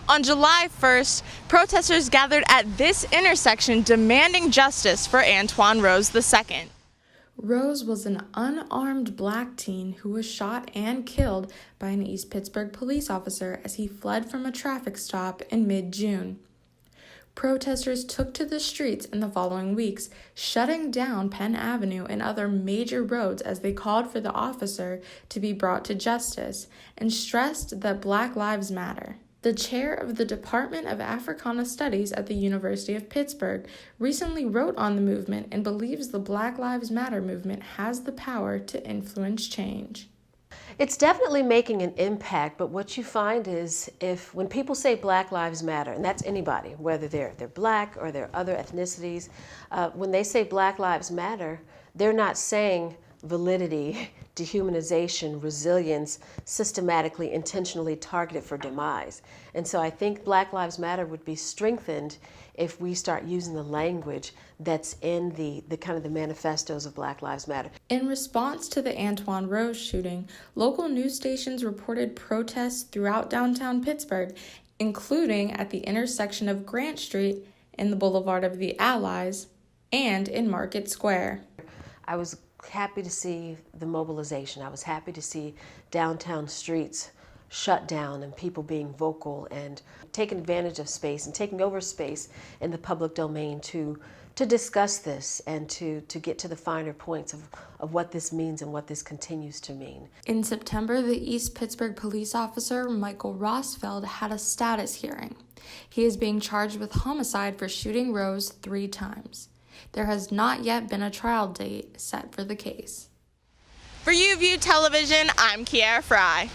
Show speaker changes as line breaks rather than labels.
On July 1st, protesters gathered at this intersection demanding justice for Antwon Rose II.
Rose was an unarmed black teen who was shot and killed by an East Pittsburgh police officer as he fled from a traffic stop in mid-June. Protesters took to the streets in the following weeks, shutting down Penn Avenue and other major roads as they called for the officer to be brought to justice and stressed that Black Lives Matter. The chair of the Department of Africana Studies at the University of Pittsburgh recently wrote on the movement and believes the Black Lives Matter movement has the power to influence change.
It's definitely making an impact, but what you find is when people say Black Lives Matter, and that's anybody, whether they're black or they're other ethnicities, when they say Black Lives Matter, they're not saying validity, dehumanization, resilience, systematically, intentionally targeted for demise. And so I think Black Lives Matter would be strengthened if we start using the language that's in the kind of the manifestos of Black Lives Matter.
In response to the Antwon Rose shooting, local news stations reported protests throughout downtown Pittsburgh, including at the intersection of Grant Street in the Boulevard of the Allies and in Market Square.
I was happy to see the mobilization. I was happy to see downtown streets shut down and people being vocal and taking advantage of space and taking over space in the public domain to discuss this and to get to the finer points of what this means and what this continues to mean.
In September, the East Pittsburgh police officer Michael Rossfeld had a status hearing. He is being charged with homicide for shooting Rose 3 times. There has not yet been a trial date set for the case.
For UView Television, I'm Kiara Fry.